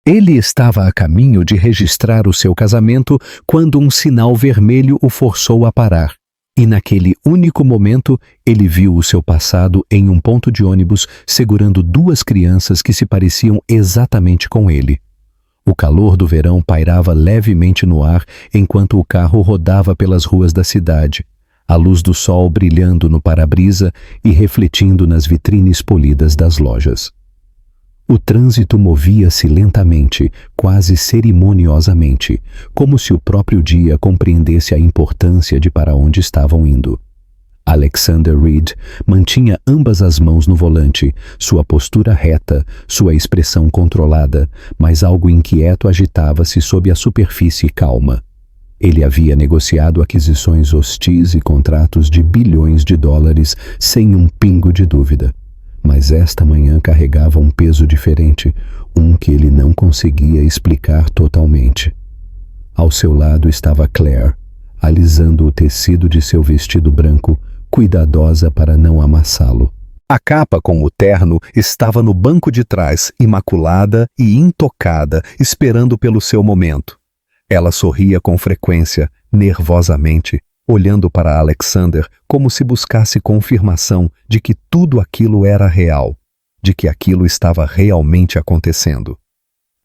Ele estava a caminho de registrar o seu casamento quando um sinal vermelho o forçou a parar. E naquele único momento, ele viu o seu passado em um ponto de ônibus segurando duas crianças que se pareciam exatamente com ele. O calor do verão pairava levemente no ar enquanto o carro rodava pelas ruas da cidade, a luz do sol brilhando no para-brisa e refletindo nas vitrines polidas das lojas. O trânsito movia-se lentamente, quase cerimoniosamente, como se o próprio dia compreendesse a importância de para onde estavam indo. Alexander Reed mantinha ambas as mãos no volante, sua postura reta, sua expressão controlada, mas algo inquieto agitava-se sob a superfície calma. Ele havia negociado aquisições hostis e contratos de bilhões de dólares sem um pingo de dúvida. Mas esta manhã carregava um peso diferente, um que ele não conseguia explicar totalmente. Ao seu lado estava Claire, alisando o tecido de seu vestido branco, cuidadosa para não amassá-lo. A capa com o terno estava no banco de trás, imaculada e intocada, esperando pelo seu momento. Ela sorria com frequência, nervosamente, olhando para Alexander como se buscasse confirmação de que tudo aquilo era real, de que aquilo estava realmente acontecendo.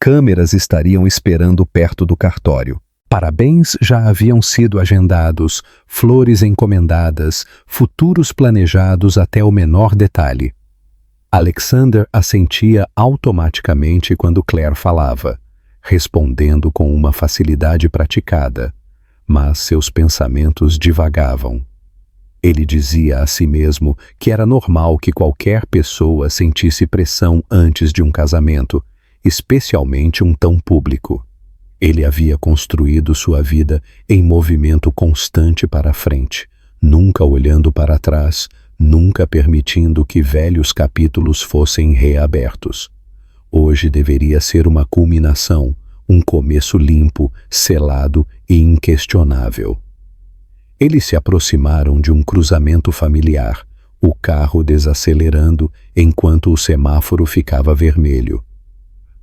Câmeras estariam esperando perto do cartório. Parabéns já haviam sido agendados, flores encomendadas, futuros planejados até o menor detalhe. Alexander assentia automaticamente quando Claire falava, respondendo com uma facilidade praticada. Mas seus pensamentos divagavam. Ele dizia a si mesmo que era normal que qualquer pessoa sentisse pressão antes de um casamento, especialmente um tão público. Ele havia construído sua vida em movimento constante para a frente, nunca olhando para trás, nunca permitindo que velhos capítulos fossem reabertos. Hoje deveria ser uma culminação, um começo limpo, selado e inquestionável. Eles se aproximaram de um cruzamento familiar, o carro desacelerando enquanto o semáforo ficava vermelho.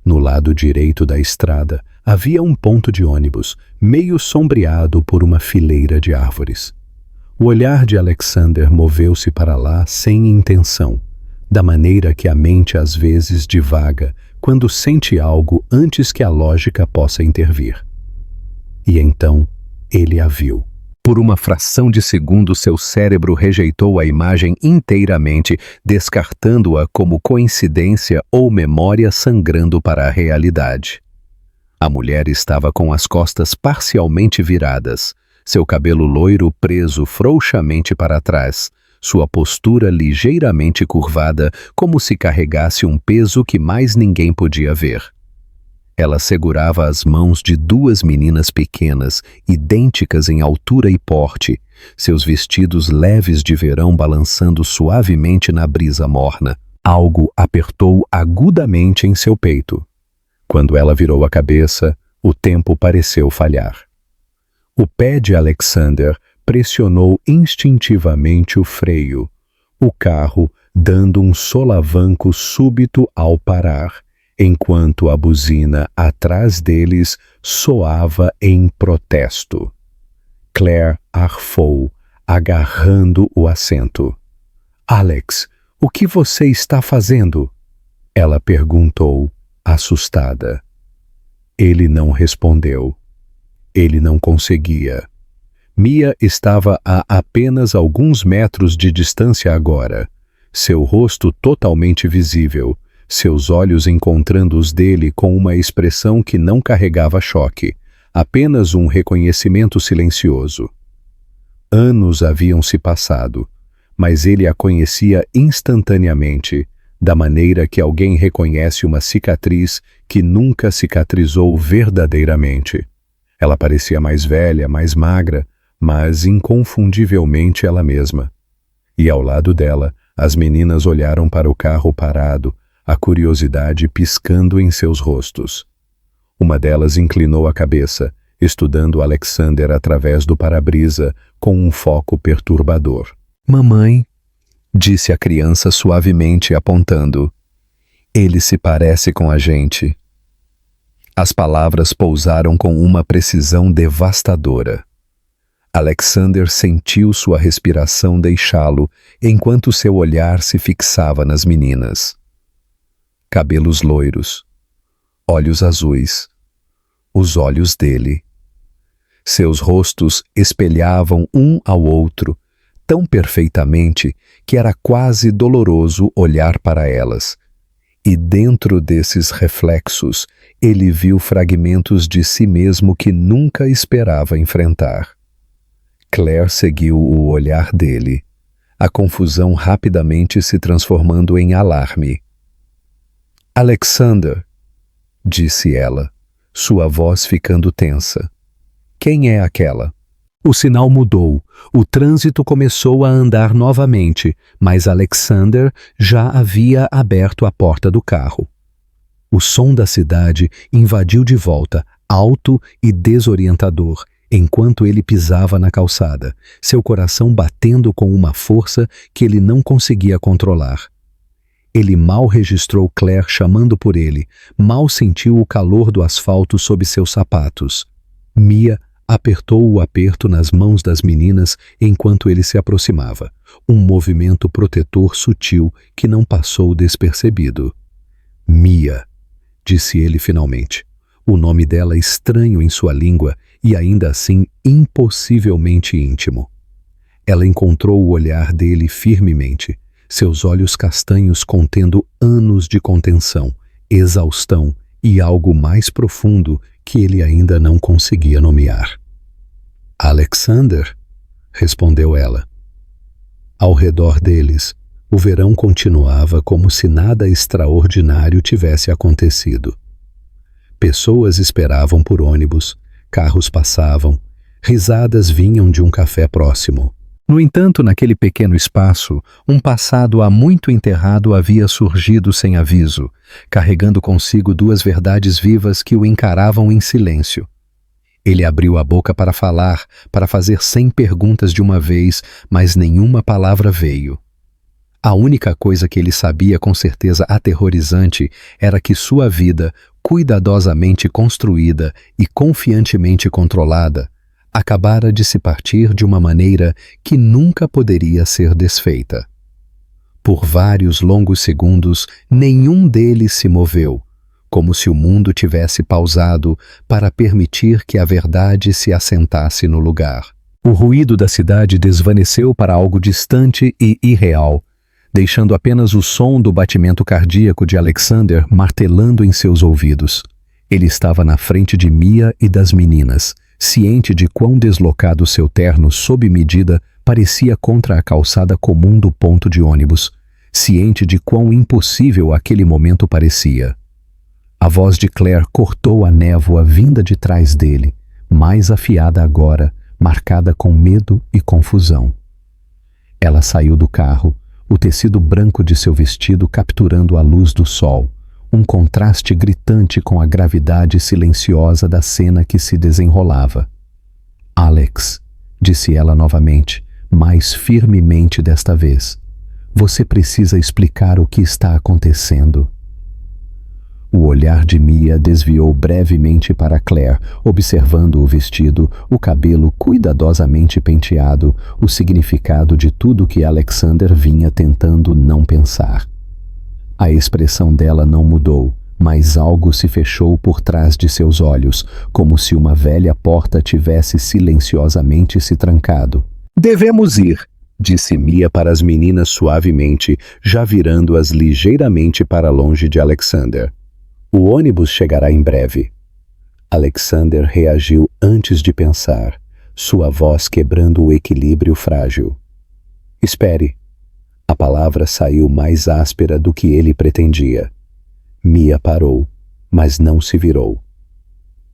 No lado direito da estrada havia um ponto de ônibus, meio sombreado por uma fileira de árvores. O olhar de Alexander moveu-se para lá sem intenção, da maneira que a mente às vezes divaga quando sente algo antes que a lógica possa intervir. E então ele a viu. Por uma fração de segundo, seu cérebro rejeitou a imagem inteiramente, descartando-a como coincidência ou memória sangrando para a realidade. A mulher estava com as costas parcialmente viradas, seu cabelo loiro preso frouxamente para trás, sua postura ligeiramente curvada, como se carregasse um peso que mais ninguém podia ver. Ela segurava as mãos de duas meninas pequenas, idênticas em altura e porte, seus vestidos leves de verão balançando suavemente na brisa morna. Algo apertou agudamente em seu peito. Quando ela virou a cabeça, o tempo pareceu falhar. O pé de Alexander pressionou instintivamente o freio, o carro dando um solavanco súbito ao parar, enquanto a buzina atrás deles soava em protesto. Claire arfou, agarrando o assento. "Alex, o que você está fazendo?" Ela perguntou, assustada. Ele não respondeu. Ele não conseguia. Mia estava a apenas alguns metros de distância agora, seu rosto totalmente visível, seus olhos encontrando os dele com uma expressão que não carregava choque, apenas um reconhecimento silencioso. Anos haviam se passado, mas ele a conhecia instantaneamente, da maneira que alguém reconhece uma cicatriz que nunca cicatrizou verdadeiramente. Ela parecia mais velha, mais magra, mas inconfundivelmente ela mesma. E ao lado dela, as meninas olharam para o carro parado, a curiosidade piscando em seus rostos. Uma delas inclinou a cabeça, estudando Alexander através do para-brisa com um foco perturbador. "Mamãe", disse a criança suavemente apontando. "Ele se parece com a gente." As palavras pousaram com uma precisão devastadora. Alexander sentiu sua respiração deixá-lo enquanto seu olhar se fixava nas meninas. Cabelos loiros, olhos azuis, os olhos dele. Seus rostos espelhavam um ao outro tão perfeitamente que era quase doloroso olhar para elas. E dentro desses reflexos, ele viu fragmentos de si mesmo que nunca esperava enfrentar. Claire seguiu o olhar dele, a confusão rapidamente se transformando em alarme. Alexander, disse ela, sua voz ficando tensa. Quem é aquela? O sinal mudou. O trânsito começou a andar novamente, mas Alexander já havia aberto a porta do carro. O som da cidade invadiu de volta, alto e desorientador, enquanto ele pisava na calçada, seu coração batendo com uma força que ele não conseguia controlar. Ele mal registrou Claire chamando por ele, mal sentiu o calor do asfalto sob seus sapatos. Mia apertou o aperto nas mãos das meninas enquanto ele se aproximava, um movimento protetor sutil que não passou despercebido. Mia, disse ele finalmente, o nome dela estranho em sua língua e ainda assim impossivelmente íntimo. Ela encontrou o olhar dele firmemente, seus olhos castanhos contendo anos de contenção, exaustão e algo mais profundo que ele ainda não conseguia nomear. Alexander, respondeu ela. Ao redor deles, o verão continuava como se nada extraordinário tivesse acontecido. Pessoas esperavam por ônibus, carros passavam, risadas vinham de um café próximo. No entanto, naquele pequeno espaço, um passado há muito enterrado havia surgido sem aviso, carregando consigo duas verdades vivas que o encaravam em silêncio. Ele abriu a boca para falar, para fazer 100 perguntas de uma vez, mas nenhuma palavra veio. A única coisa que ele sabia com certeza aterrorizante era que sua vida, cuidadosamente construída e confiantemente controlada, acabara de se partir de uma maneira que nunca poderia ser desfeita. Por vários longos segundos, nenhum deles se moveu, como se o mundo tivesse pausado para permitir que a verdade se assentasse no lugar. O ruído da cidade desvaneceu para algo distante e irreal, deixando apenas o som do batimento cardíaco de Alexander martelando em seus ouvidos. Ele estava na frente de Mia e das meninas, ciente de quão deslocado seu terno sob medida parecia contra a calçada comum do ponto de ônibus, ciente de quão impossível aquele momento parecia. A voz de Claire cortou a névoa vinda de trás dele, mais afiada agora, marcada com medo e confusão. Ela saiu do carro, o tecido branco de seu vestido capturando a luz do sol, um contraste gritante com a gravidade silenciosa da cena que se desenrolava. Alex, disse ela novamente, mais firmemente desta vez, você precisa explicar o que está acontecendo. O olhar de Mia desviou brevemente para Claire, observando o vestido, o cabelo cuidadosamente penteado, o significado de tudo que Alexander vinha tentando não pensar. A expressão dela não mudou, mas algo se fechou por trás de seus olhos, como se uma velha porta tivesse silenciosamente se trancado. Devemos ir, disse Mia para as meninas suavemente, já virando-as ligeiramente para longe de Alexander. O ônibus chegará em breve. Alexander reagiu antes de pensar, sua voz quebrando o equilíbrio frágil. Espere. A palavra saiu mais áspera do que ele pretendia. Mia parou, mas não se virou.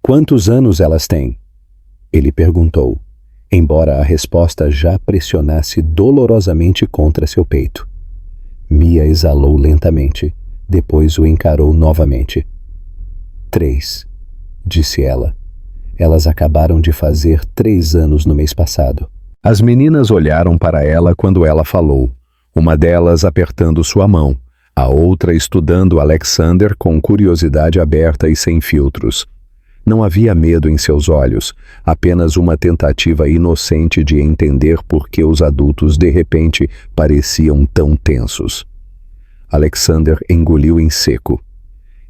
Quantos anos elas têm? Ele perguntou, embora a resposta já pressionasse dolorosamente contra seu peito. Mia exalou lentamente, depois o encarou novamente. 3, disse ela. Elas acabaram de fazer 3 anos no mês passado. As meninas olharam para ela quando ela falou, uma delas apertando sua mão, a outra estudando Alexander com curiosidade aberta e sem filtros. Não havia medo em seus olhos, apenas uma tentativa inocente de entender por que os adultos de repente pareciam tão tensos. Alexander engoliu em seco.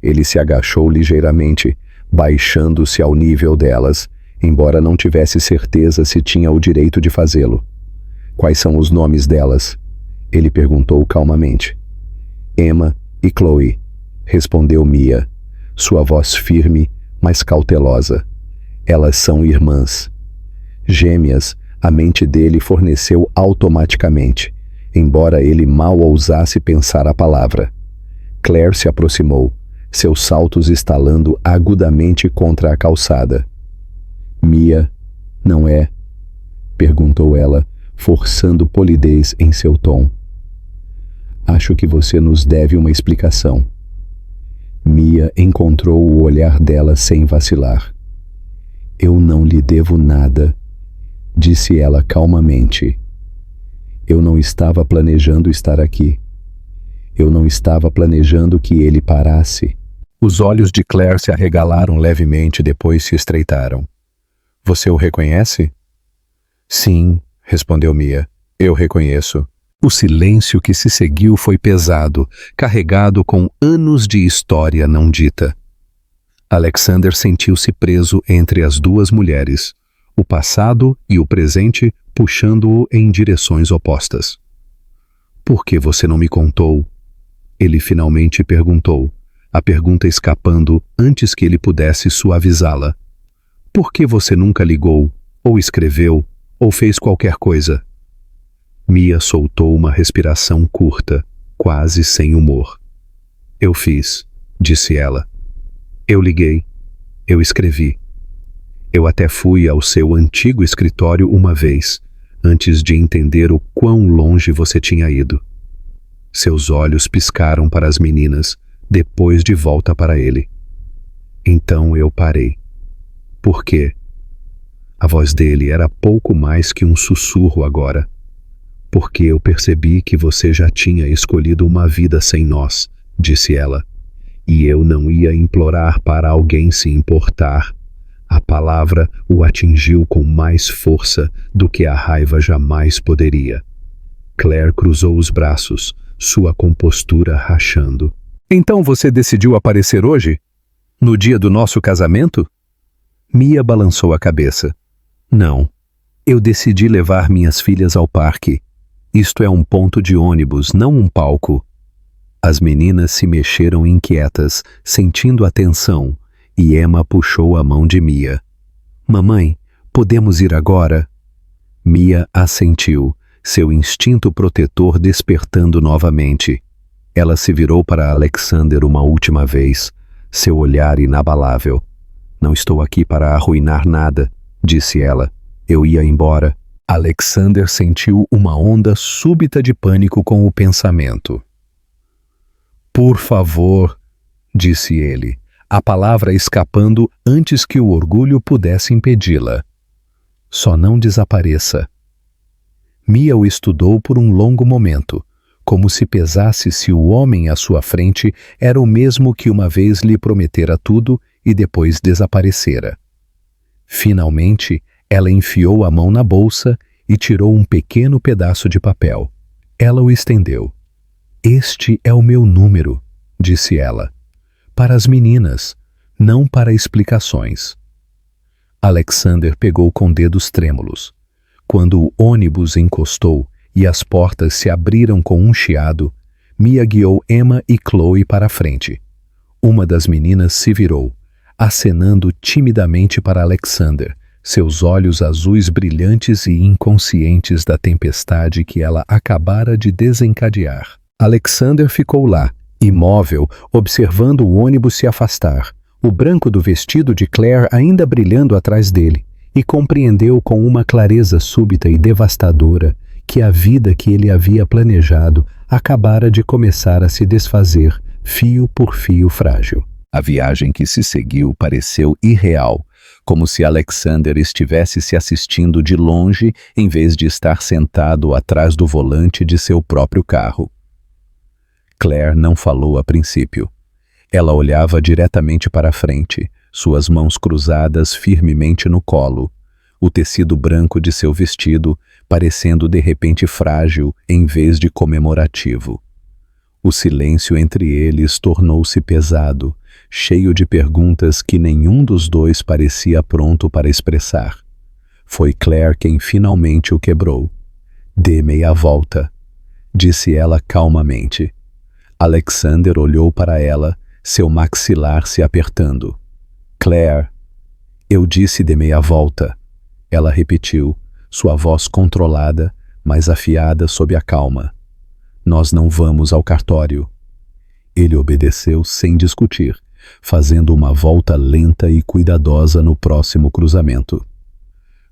Ele se agachou ligeiramente, baixando-se ao nível delas, embora não tivesse certeza se tinha o direito de fazê-lo. Quais são os nomes delas? Ele perguntou calmamente. Emma e Chloe, respondeu Mia, sua voz firme, mas cautelosa. Elas são irmãs. Gêmeas, a mente dele forneceu automaticamente, embora ele mal ousasse pensar a palavra. Claire se aproximou, seus saltos estalando agudamente contra a calçada. Mia, não é? Perguntou ela, forçando polidez em seu tom. Acho que você nos deve uma explicação. Mia encontrou o olhar dela sem vacilar. Eu não lhe devo nada, disse ela calmamente. Eu não estava planejando estar aqui. Eu não estava planejando que ele parasse. Os olhos de Claire se arregalaram levemente, depois se estreitaram. Você o reconhece? Sim, respondeu Mia. Eu reconheço. O silêncio que se seguiu foi pesado, carregado com anos de história não dita. Alexander sentiu-se preso entre as duas mulheres, o passado e o presente puxando-o em direções opostas. Por que você não me contou? Ele finalmente perguntou, a pergunta escapando antes que ele pudesse suavizá-la. Por que você nunca ligou, ou escreveu, ou fez qualquer coisa? Mia soltou uma respiração curta, quase sem humor. Eu fiz, disse ela. Eu liguei. Eu escrevi. Eu até fui ao seu antigo escritório uma vez, antes de entender o quão longe você tinha ido. Seus olhos piscaram para as meninas, depois de volta para ele. Então eu parei. Por quê? A voz dele era pouco mais que um sussurro agora. Porque eu percebi que você já tinha escolhido uma vida sem nós, disse ela. E eu não ia implorar para alguém se importar. A palavra o atingiu com mais força do que a raiva jamais poderia. Claire cruzou os braços, sua compostura rachando. Então você decidiu aparecer hoje? No dia do nosso casamento? Mia balançou a cabeça. Não. Eu decidi levar minhas filhas ao parque. Isto é um ponto de ônibus, não um palco. As meninas se mexeram inquietas, sentindo a tensão, e Emma puxou a mão de Mia. Mamãe, podemos ir agora? Mia assentiu, seu instinto protetor despertando novamente. Ela se virou para Alexander uma última vez, seu olhar inabalável. Não estou aqui para arruinar nada, disse ela. Eu ia embora. Alexander sentiu uma onda súbita de pânico com o pensamento. Por favor, disse ele, a palavra escapando antes que o orgulho pudesse impedi-la. Só não desapareça. Mia o estudou por um longo momento, como se pesasse se o homem à sua frente era o mesmo que uma vez lhe prometera tudo e depois desaparecera. Finalmente, ela enfiou a mão na bolsa e tirou um pequeno pedaço de papel. Ela o estendeu. Este é o meu número, disse ela. Para as meninas, não para explicações. Alexander pegou com dedos trêmulos. Quando o ônibus encostou e as portas se abriram com um chiado, Mia guiou Emma e Chloe para a frente. Uma das meninas se virou, acenando timidamente para Alexander, seus olhos azuis brilhantes e inconscientes da tempestade que ela acabara de desencadear. Alexander ficou lá, imóvel, observando o ônibus se afastar, o branco do vestido de Claire ainda brilhando atrás dele, e compreendeu com uma clareza súbita e devastadora que a vida que ele havia planejado acabara de começar a se desfazer, fio por fio frágil. A viagem que se seguiu pareceu irreal, como se Alexander estivesse se assistindo de longe em vez de estar sentado atrás do volante de seu próprio carro. Claire não falou a princípio. Ela olhava diretamente para a frente, suas mãos cruzadas firmemente no colo, o tecido branco de seu vestido parecendo de repente frágil em vez de comemorativo. O silêncio entre eles tornou-se pesado, cheio de perguntas que nenhum dos dois parecia pronto para expressar. Foi Claire quem finalmente o quebrou. "Dê meia volta", disse ela calmamente. Alexander olhou para ela, seu maxilar se apertando. "Claire, eu disse de meia volta", ela repetiu, sua voz controlada, mas afiada sob a calma. "Nós não vamos ao cartório." Ele obedeceu sem discutir, fazendo uma volta lenta e cuidadosa no próximo cruzamento.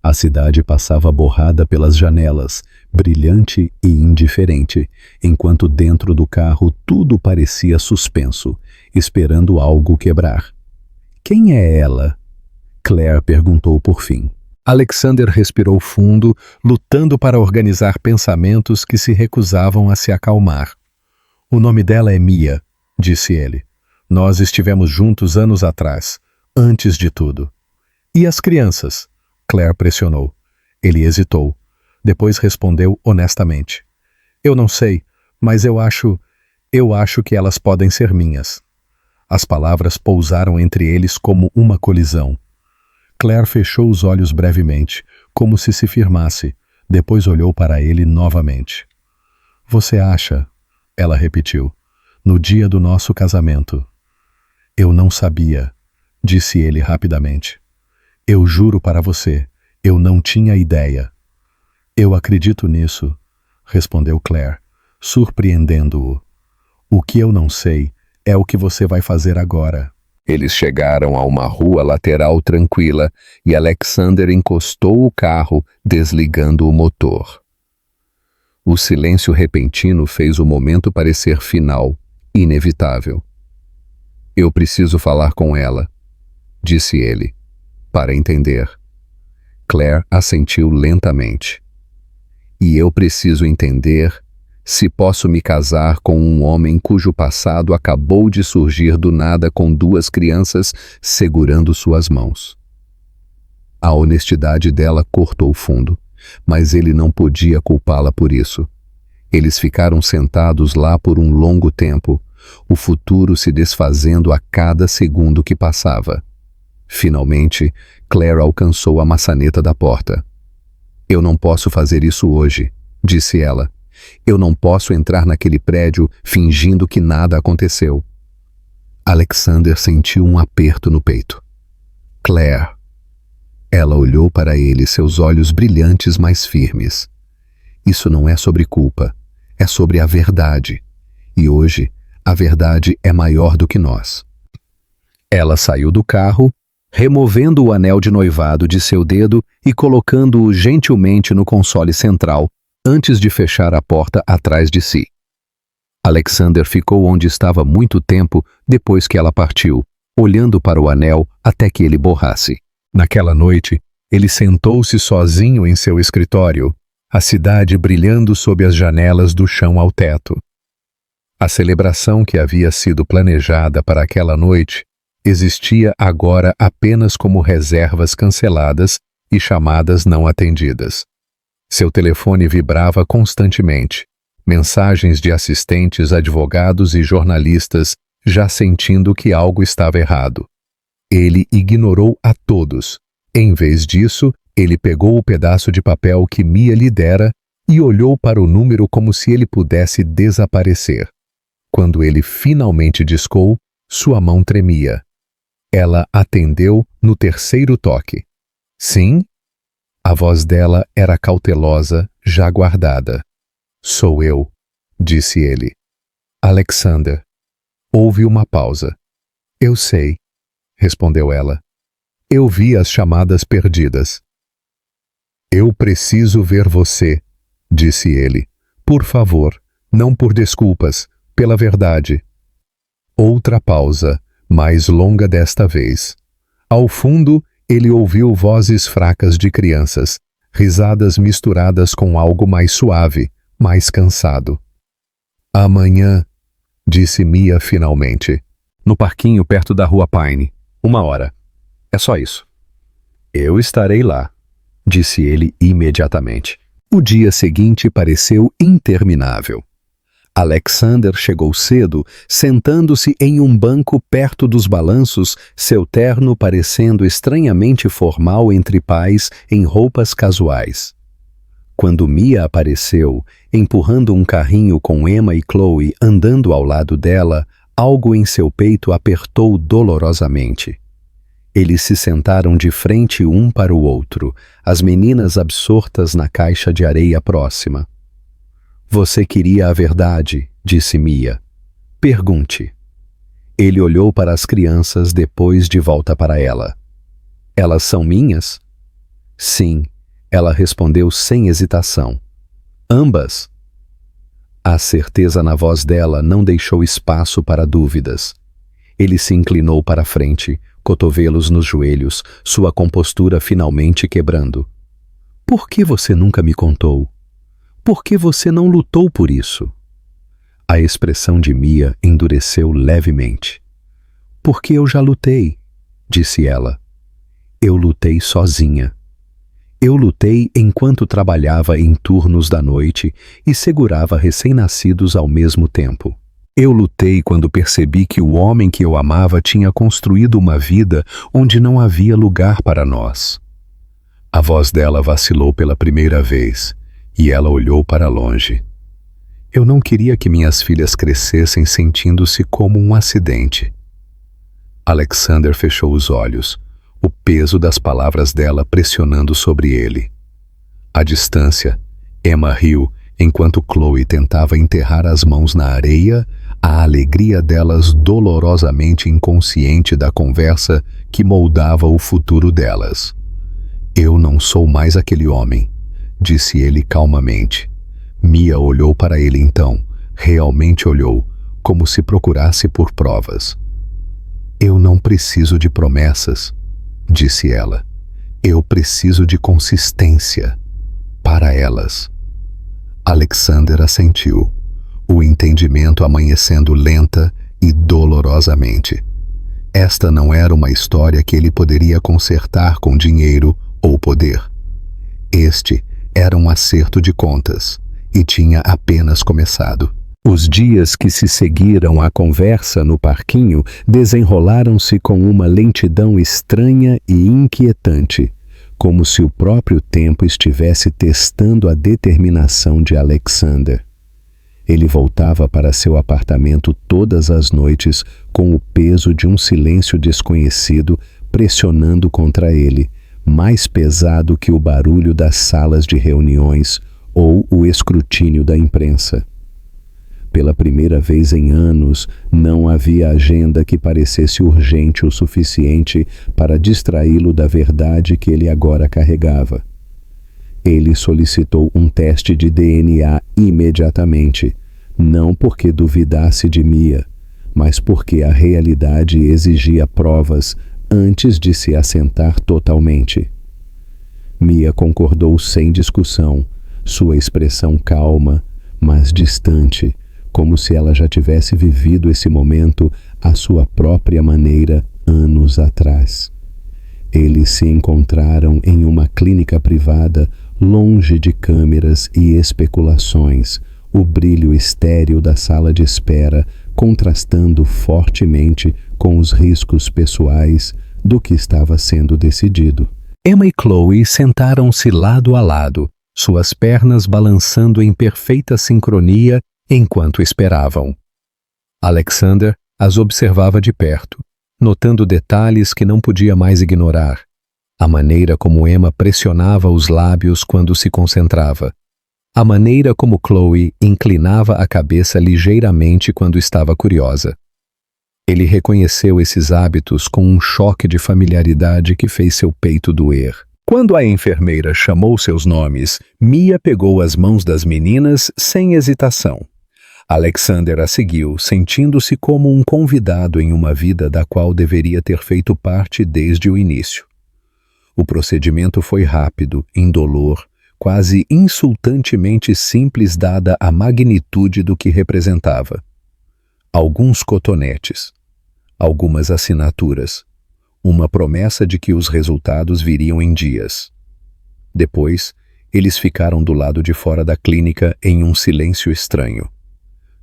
A cidade passava borrada pelas janelas, brilhante e indiferente, enquanto dentro do carro tudo parecia suspenso, esperando algo quebrar. "Quem é ela?" Claire perguntou por fim. Alexander respirou fundo, lutando para organizar pensamentos que se recusavam a se acalmar. "O nome dela é Mia", disse ele. "Nós estivemos juntos anos atrás, antes de tudo." "E as crianças?" Claire pressionou. Ele hesitou. Depois respondeu honestamente. "Eu não sei, mas eu acho que elas podem ser minhas." As palavras pousaram entre eles como uma colisão. Claire fechou os olhos brevemente, como se firmasse, depois olhou para ele novamente. "Você acha?" ela repetiu. "No dia do nosso casamento." "Eu não sabia", disse ele rapidamente. "Eu juro para você, eu não tinha ideia." "Eu acredito nisso", respondeu Claire, surpreendendo-o. "O que eu não sei é o que você vai fazer agora." Eles chegaram a uma rua lateral tranquila e Alexander encostou o carro, desligando o motor. O silêncio repentino fez o momento parecer final, inevitável. "Eu preciso falar com ela", disse ele, "para entender." Claire assentiu lentamente. "E eu preciso entender se posso me casar com um homem cujo passado acabou de surgir do nada com 2 crianças segurando suas mãos." A honestidade dela cortou fundo, mas ele não podia culpá-la por isso. Eles ficaram sentados lá por um longo tempo, o futuro se desfazendo a cada segundo que passava. Finalmente, Claire alcançou a maçaneta da porta. "Eu não posso fazer isso hoje", disse ela. "Eu não posso entrar naquele prédio fingindo que nada aconteceu." Alexander sentiu um aperto no peito. "Claire." Ela olhou para ele, seus olhos brilhantes mais firmes. "Isso não é sobre culpa, é sobre a verdade. E hoje, a verdade é maior do que nós." Ela saiu do carro, removendo o anel de noivado de seu dedo e colocando-o gentilmente no console central, antes de fechar a porta atrás de si. Alexander ficou onde estava muito tempo depois que ela partiu, olhando para o anel até que ele borrasse. Naquela noite, ele sentou-se sozinho em seu escritório, a cidade brilhando sob as janelas do chão ao teto. A celebração que havia sido planejada para aquela noite existia agora apenas como reservas canceladas e chamadas não atendidas. Seu telefone vibrava constantemente, mensagens de assistentes, advogados e jornalistas já sentindo que algo estava errado. Ele ignorou a todos. Em vez disso, ele pegou o pedaço de papel que Mia lhe dera e olhou para o número como se ele pudesse desaparecer. Quando ele finalmente discou, sua mão tremia. Ela atendeu no 3º toque. "Sim?" A voz dela era cautelosa, já guardada. "Sou eu", disse ele. "Alexander." Houve uma pausa. "Eu sei", respondeu ela. "Eu vi as chamadas perdidas." "Eu preciso ver você", disse ele. "Por favor, não por desculpas, pela verdade." Outra pausa, mais longa desta vez. Ao fundo, ele ouviu vozes fracas de crianças, risadas misturadas com algo mais suave, mais cansado. "Amanhã", disse Mia finalmente. "No parquinho perto da rua Pine. 1 hora." É só isso. Eu estarei lá, disse ele imediatamente. O dia seguinte pareceu interminável. Alexander chegou cedo, sentando-se em um banco perto dos balanços, seu terno parecendo estranhamente formal entre pais em roupas casuais. Quando Mia apareceu, empurrando um carrinho com Emma e Chloe andando ao lado dela, algo em seu peito apertou dolorosamente. Eles se sentaram de frente um para o outro, as meninas absortas na caixa de areia próxima. Você queria a verdade, disse Mia. Pergunte. Ele olhou para as crianças depois de volta para ela. Elas são minhas? Sim, ela respondeu sem hesitação. Ambas? A certeza na voz dela não deixou espaço para dúvidas. Ele se inclinou para a frente, cotovelos nos joelhos, sua compostura finalmente quebrando. Por que você nunca me contou? Por que você não lutou por isso? A expressão de Mia endureceu levemente. Porque eu já lutei, disse ela. Eu lutei sozinha. Eu lutei enquanto trabalhava em turnos da noite e segurava recém-nascidos ao mesmo tempo. Eu lutei quando percebi que o homem que eu amava tinha construído uma vida onde não havia lugar para nós. A voz dela vacilou pela primeira vez e ela olhou para longe. Eu não queria que minhas filhas crescessem sentindo-se como um acidente. Alexander fechou os olhos, o peso das palavras dela pressionando sobre ele. À distância, Emma riu enquanto Chloe tentava enterrar as mãos na areia, a alegria delas dolorosamente inconsciente da conversa que moldava o futuro delas. Eu não sou mais aquele homem, disse ele calmamente. Mia olhou para ele então, realmente olhou, como se procurasse por provas. Eu não preciso de promessas, disse ela. Eu preciso de consistência. Para elas. Alexander assentiu, o entendimento amanhecendo lenta e dolorosamente. Esta não era uma história que ele poderia consertar com dinheiro ou poder. Este era um acerto de contas, e tinha apenas começado. Os dias que se seguiram à conversa no parquinho desenrolaram-se com uma lentidão estranha e inquietante, como se o próprio tempo estivesse testando a determinação de Alexander. Ele voltava para seu apartamento todas as noites com o peso de um silêncio desconhecido pressionando contra ele, mais pesado que o barulho das salas de reuniões ou o escrutínio da imprensa. Pela primeira vez em anos, não havia agenda que parecesse urgente o suficiente para distraí-lo da verdade que ele agora carregava. Ele solicitou um teste de DNA imediatamente, não porque duvidasse de Mia, mas porque a realidade exigia provas antes de se assentar totalmente. Mia concordou sem discussão, sua expressão calma, mas distante, como se ela já tivesse vivido esse momento à sua própria maneira anos atrás. Eles se encontraram em uma clínica privada, longe de câmeras e especulações, o brilho estéril da sala de espera contrastando fortemente com os riscos pessoais do que estava sendo decidido. Emma e Chloe sentaram-se lado a lado, suas pernas balançando em perfeita sincronia enquanto esperavam. Alexander as observava de perto, notando detalhes que não podia mais ignorar. A maneira como Emma pressionava os lábios quando se concentrava. A maneira como Chloe inclinava a cabeça ligeiramente quando estava curiosa. Ele reconheceu esses hábitos com um choque de familiaridade que fez seu peito doer. Quando a enfermeira chamou seus nomes, Mia pegou as mãos das meninas sem hesitação. Alexander a seguiu, sentindo-se como um convidado em uma vida da qual deveria ter feito parte desde o início. O procedimento foi rápido, indolor, quase insultantemente simples dada a magnitude do que representava. Alguns cotonetes, algumas assinaturas, uma promessa de que os resultados viriam em dias. Depois, eles ficaram do lado de fora da clínica em um silêncio estranho.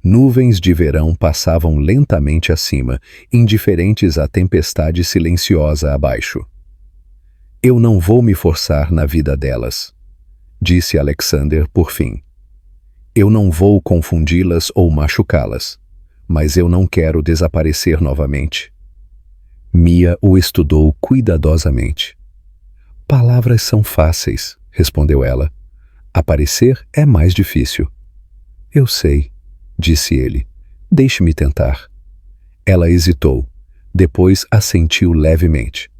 Nuvens de verão passavam lentamente acima, indiferentes à tempestade silenciosa abaixo. Eu não vou me forçar na vida delas, disse Alexander por fim. Eu não vou confundi-las ou machucá-las, mas eu não quero desaparecer novamente. Mia o estudou cuidadosamente. Palavras são fáceis, respondeu ela. Aparecer é mais difícil. Eu sei, disse ele. Deixe-me tentar. Ela hesitou. Depois assentiu levemente.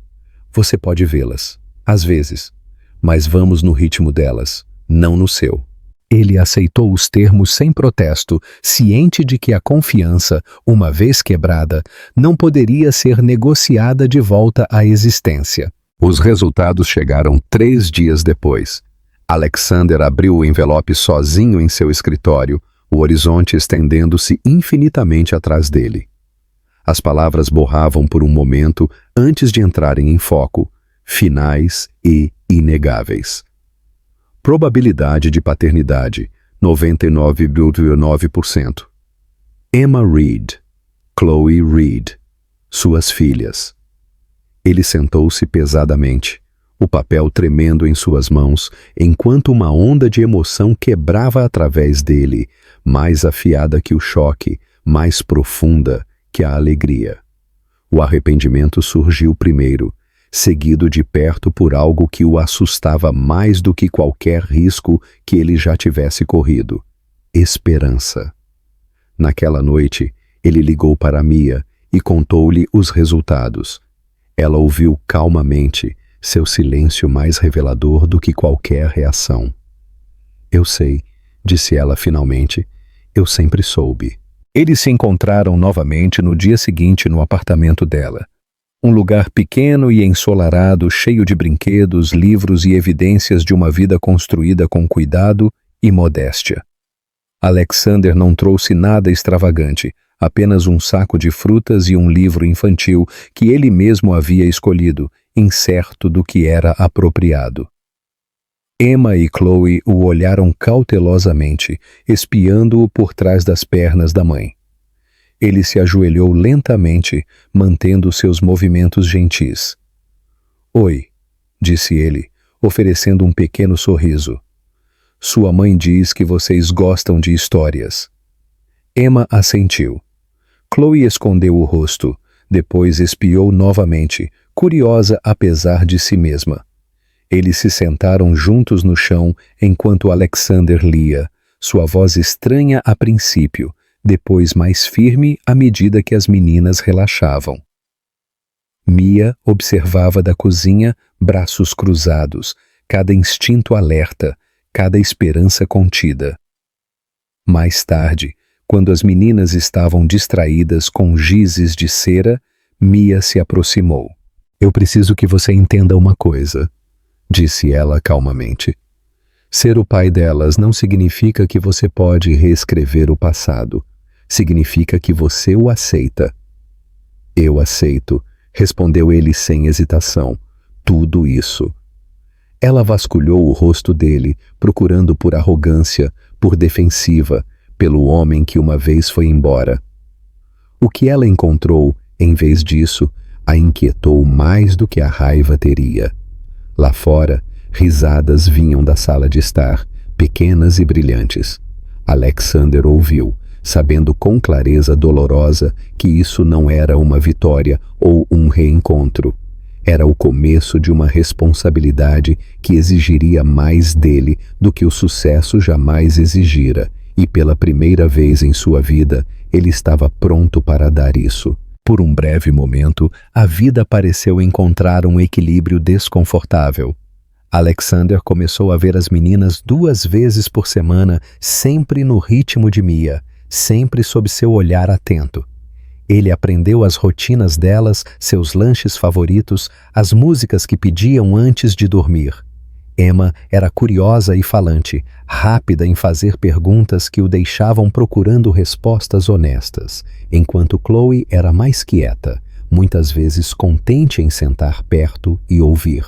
Você pode vê-las, às vezes, mas vamos no ritmo delas, não no seu. Ele aceitou os termos sem protesto, ciente de que a confiança, uma vez quebrada, não poderia ser negociada de volta à existência. Os resultados chegaram 3 dias depois. Alexander abriu o envelope sozinho em seu escritório, o horizonte estendendo-se infinitamente atrás dele. As palavras borravam por um momento antes de entrarem em foco, finais e inegáveis. Probabilidade de paternidade, 99,9%. Emma Reed, Chloe Reed, suas filhas. Ele sentou-se pesadamente, o papel tremendo em suas mãos, enquanto uma onda de emoção quebrava através dele, mais afiada que o choque, mais profunda que a alegria. O arrependimento surgiu primeiro, seguido de perto por algo que o assustava mais do que qualquer risco que ele já tivesse corrido: esperança. Naquela noite, ele ligou para Mia e contou-lhe os resultados. Ela ouviu calmamente, seu silêncio mais revelador do que qualquer reação. Eu sei, disse ela finalmente, eu sempre soube. Eles se encontraram novamente no dia seguinte no apartamento dela. Um lugar pequeno e ensolarado, cheio de brinquedos, livros e evidências de uma vida construída com cuidado e modéstia. Alexander não trouxe nada extravagante, apenas um saco de frutas e um livro infantil que ele mesmo havia escolhido, incerto do que era apropriado. Emma e Chloe o olharam cautelosamente, espiando-o por trás das pernas da mãe. Ele se ajoelhou lentamente, mantendo seus movimentos gentis. Oi, disse ele, oferecendo um pequeno sorriso. Sua mãe diz que vocês gostam de histórias. Emma assentiu. Chloe escondeu o rosto, depois espiou novamente, curiosa apesar de si mesma. Eles se sentaram juntos no chão enquanto Alexander lia, sua voz estranha a princípio, depois mais firme à medida que as meninas relaxavam. Mia observava da cozinha, braços cruzados, cada instinto alerta, cada esperança contida. Mais tarde, quando as meninas estavam distraídas com gizes de cera, Mia se aproximou. Eu preciso que você entenda uma coisa, disse ela calmamente. Ser o pai delas não significa que você pode reescrever o passado. Significa que você o aceita. Eu aceito, respondeu ele sem hesitação. Tudo isso. Ela vasculhou o rosto dele, procurando por arrogância, por defensiva, pelo homem que uma vez foi embora. O que ela encontrou, em vez disso, a inquietou mais do que a raiva teria. Lá fora, risadas vinham da sala de estar, pequenas e brilhantes. Alexander ouviu, sabendo com clareza dolorosa que isso não era uma vitória ou um reencontro. Era o começo de uma responsabilidade que exigiria mais dele do que o sucesso jamais exigira, e pela primeira vez em sua vida, ele estava pronto para dar isso. Por um breve momento, a vida pareceu encontrar um equilíbrio desconfortável. Alexander começou a ver as meninas 2 vezes por semana, sempre no ritmo de Mia, sempre sob seu olhar atento. Ele aprendeu as rotinas delas, seus lanches favoritos, as músicas que pediam antes de dormir. Emma era curiosa e falante, rápida em fazer perguntas que o deixavam procurando respostas honestas, enquanto Chloe era mais quieta, muitas vezes contente em sentar perto e ouvir,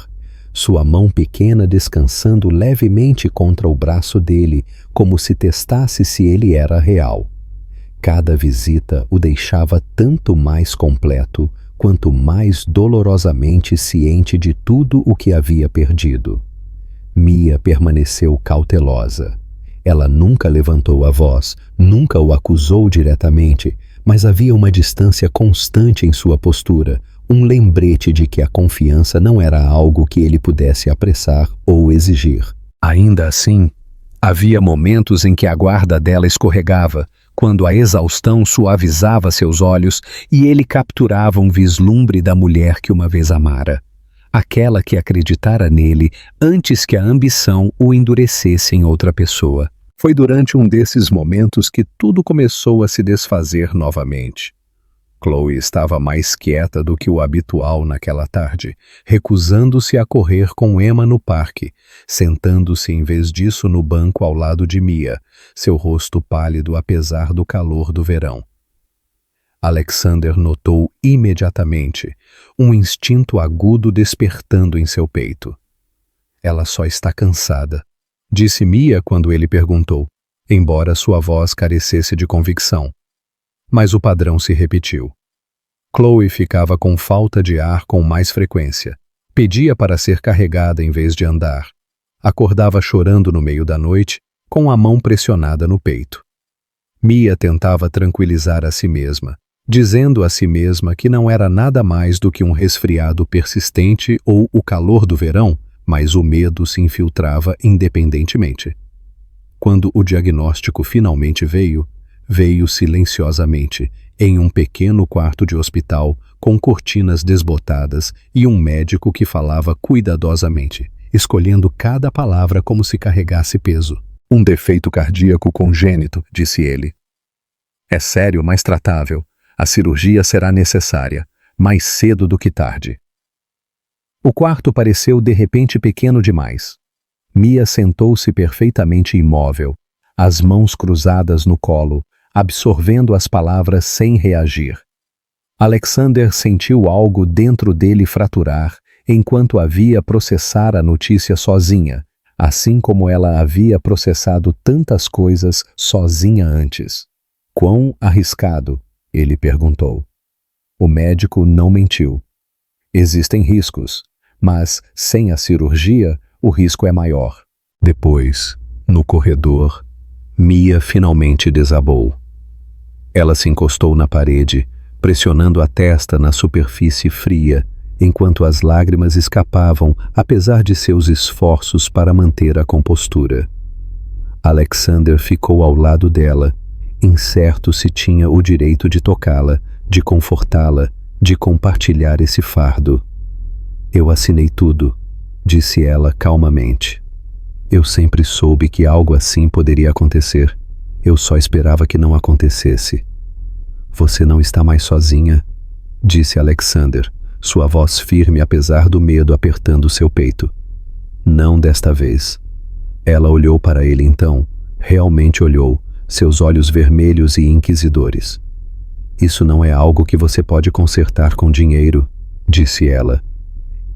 sua mão pequena descansando levemente contra o braço dele, como se testasse se ele era real. Cada visita o deixava tanto mais completo, quanto mais dolorosamente ciente de tudo o que havia perdido. Mia permaneceu cautelosa. Ela nunca levantou a voz, nunca o acusou diretamente, mas havia uma distância constante em sua postura, um lembrete de que a confiança não era algo que ele pudesse apressar ou exigir. Ainda assim, havia momentos em que a guarda dela escorregava, quando a exaustão suavizava seus olhos e ele capturava um vislumbre da mulher que uma vez amara. Aquela que acreditara nele antes que a ambição o endurecesse em outra pessoa. Foi durante um desses momentos que tudo começou a se desfazer novamente. Chloe estava mais quieta do que o habitual naquela tarde, recusando-se a correr com Emma no parque, sentando-se em vez disso no banco ao lado de Mia, seu rosto pálido apesar do calor do verão. Alexander notou imediatamente um instinto agudo despertando em seu peito. Ela só está cansada, disse Mia quando ele perguntou, embora sua voz carecesse de convicção. Mas o padrão se repetiu. Chloe ficava com falta de ar com mais frequência, pedia para ser carregada em vez de andar, acordava chorando no meio da noite, com a mão pressionada no peito. Mia tentava tranquilizar a si mesma, dizendo a si mesma que não era nada mais do que um resfriado persistente ou o calor do verão, mas o medo se infiltrava independentemente. Quando o diagnóstico finalmente veio silenciosamente, em um pequeno quarto de hospital, com cortinas desbotadas e um médico que falava cuidadosamente, escolhendo cada palavra como se carregasse peso. Um defeito cardíaco congênito, disse ele. É sério, mas tratável. A cirurgia será necessária, mais cedo do que tarde. O quarto pareceu de repente pequeno demais. Mia sentou-se perfeitamente imóvel, as mãos cruzadas no colo, absorvendo as palavras sem reagir. Alexander sentiu algo dentro dele fraturar, enquanto havia processar a notícia sozinha, assim como ela havia processado tantas coisas sozinha antes. Quão arriscado? Ele perguntou. O médico não mentiu. Existem riscos, mas sem a cirurgia, o risco é maior. Depois, no corredor, Mia finalmente desabou. Ela se encostou na parede, pressionando a testa na superfície fria, enquanto as lágrimas escapavam, apesar de seus esforços para manter a compostura. Alexander ficou ao lado dela, incerto se tinha o direito de tocá-la, de confortá-la, de compartilhar esse fardo. Eu assinei tudo, disse ela calmamente. Eu sempre soube que algo assim poderia acontecer. Eu só esperava que não acontecesse. Você não está mais sozinha, disse Alexander, sua voz firme apesar do medo apertando seu peito. Não desta vez. Ela olhou para ele então, realmente olhou, seus olhos vermelhos e inquisidores. Isso não é algo que você pode consertar com dinheiro, disse ela.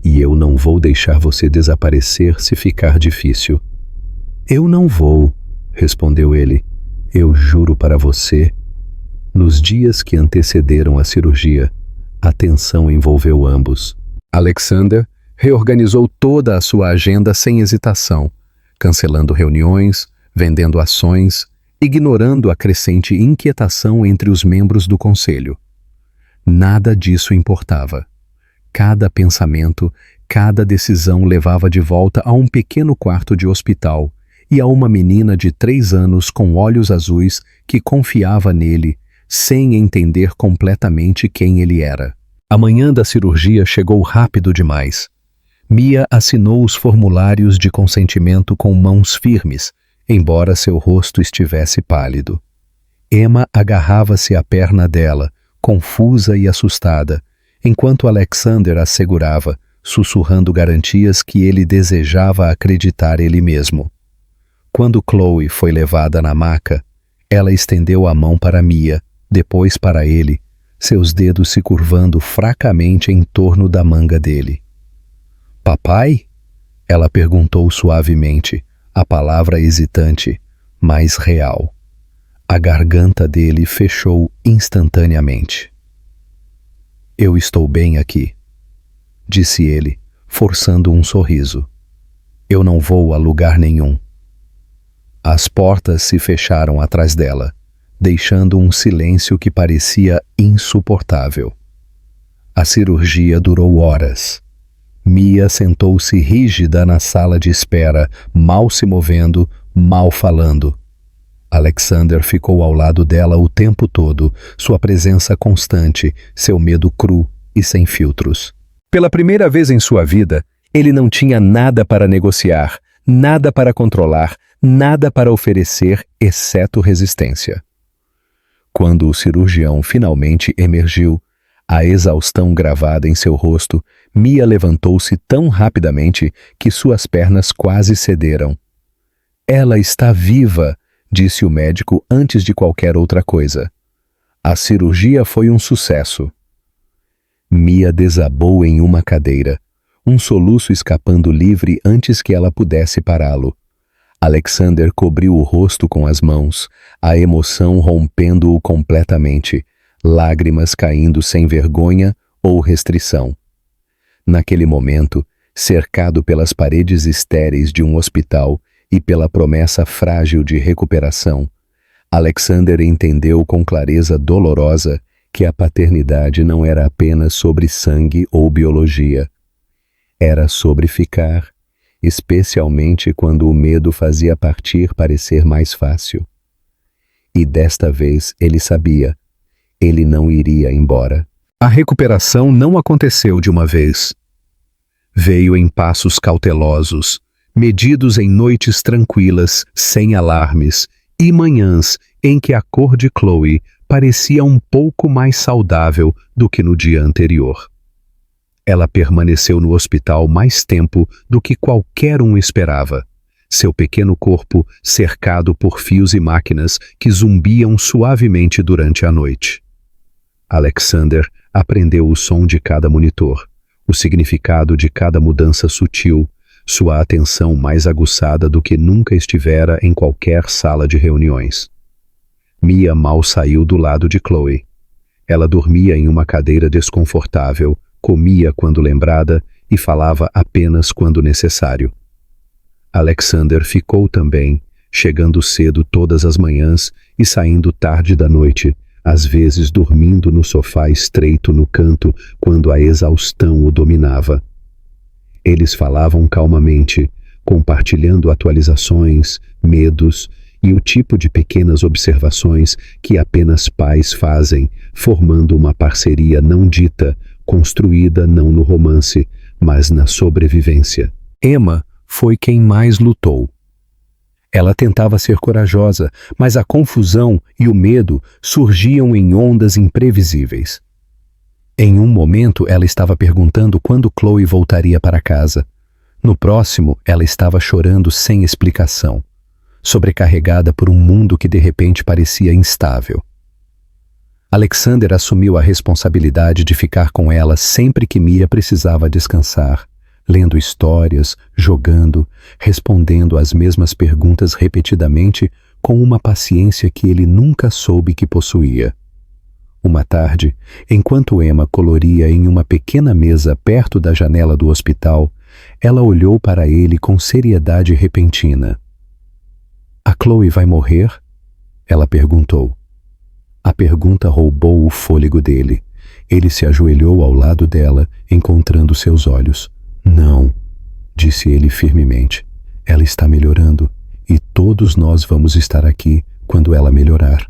E eu não vou deixar você desaparecer se ficar difícil. Eu não vou, respondeu ele. Eu juro para você. Nos dias que antecederam a cirurgia, a tensão envolveu ambos. Alexander reorganizou toda a sua agenda sem hesitação, cancelando reuniões, vendendo ações, ignorando a crescente inquietação entre os membros do conselho. Nada disso importava. Cada pensamento, cada decisão levava de volta a um pequeno quarto de hospital e a uma menina de 3 anos com olhos azuis que confiava nele, sem entender completamente quem ele era. A manhã da cirurgia chegou rápido demais. Mia assinou os formulários de consentimento com mãos firmes, embora seu rosto estivesse pálido. Emma agarrava-se à perna dela, confusa e assustada, enquanto Alexander a segurava, sussurrando garantias que ele desejava acreditar ele mesmo. Quando Chloe foi levada na maca, ela estendeu a mão para Mia, depois para ele, seus dedos se curvando fracamente em torno da manga dele. Papai? Ela perguntou suavemente, a palavra hesitante, mas real. A garganta dele fechou instantaneamente. Eu estou bem aqui, disse ele, forçando um sorriso. Eu não vou a lugar nenhum. As portas se fecharam atrás dela, deixando um silêncio que parecia insuportável. A cirurgia durou horas. Mia sentou-se rígida na sala de espera, mal se movendo, mal falando. Alexander ficou ao lado dela o tempo todo, sua presença constante, seu medo cru e sem filtros. Pela primeira vez em sua vida, ele não tinha nada para negociar, nada para controlar, nada para oferecer, exceto resistência. Quando o cirurgião finalmente emergiu, a exaustão gravada em seu rosto, Mia levantou-se tão rapidamente que suas pernas quase cederam. Ela está viva, disse o médico antes de qualquer outra coisa. A cirurgia foi um sucesso. Mia desabou em uma cadeira, um soluço escapando livre antes que ela pudesse pará-lo. Alexander cobriu o rosto com as mãos, a emoção rompendo-o completamente, lágrimas caindo sem vergonha ou restrição. Naquele momento, cercado pelas paredes estéreis de um hospital e pela promessa frágil de recuperação, Alexander entendeu com clareza dolorosa que a paternidade não era apenas sobre sangue ou biologia. Era sobre ficar, especialmente quando o medo fazia partir parecer mais fácil. E desta vez ele sabia, ele não iria embora. A recuperação não aconteceu de uma vez. Veio em passos cautelosos, medidos em noites tranquilas, sem alarmes, e manhãs em que a cor de Chloe parecia um pouco mais saudável do que no dia anterior. Ela permaneceu no hospital mais tempo do que qualquer um esperava, seu pequeno corpo cercado por fios e máquinas que zumbiam suavemente durante a noite. Alexander aprendeu o som de cada monitor, o significado de cada mudança sutil, sua atenção mais aguçada do que nunca estivera em qualquer sala de reuniões. Mia mal saiu do lado de Chloe. Ela dormia em uma cadeira desconfortável, comia quando lembrada e falava apenas quando necessário. Alexander ficou também, chegando cedo todas as manhãs e saindo tarde da noite, às vezes dormindo no sofá estreito no canto quando a exaustão o dominava. Eles falavam calmamente, compartilhando atualizações, medos e o tipo de pequenas observações que apenas pais fazem, formando uma parceria não dita, construída não no romance, mas na sobrevivência. Emma foi quem mais lutou. Ela tentava ser corajosa, mas a confusão e o medo surgiam em ondas imprevisíveis. Em um momento, ela estava perguntando quando Chloe voltaria para casa. No próximo, ela estava chorando sem explicação, sobrecarregada por um mundo que de repente parecia instável. Alexander assumiu a responsabilidade de ficar com ela sempre que Mia precisava descansar, lendo histórias, jogando, respondendo às mesmas perguntas repetidamente com uma paciência que ele nunca soube que possuía. Uma tarde, enquanto Emma coloria em uma pequena mesa perto da janela do hospital, ela olhou para ele com seriedade repentina. "A Chloe vai morrer?" ela perguntou. A pergunta roubou o fôlego dele. Ele se ajoelhou ao lado dela, encontrando seus olhos. "Não", disse ele firmemente. "Ela está melhorando, e todos nós vamos estar aqui quando ela melhorar."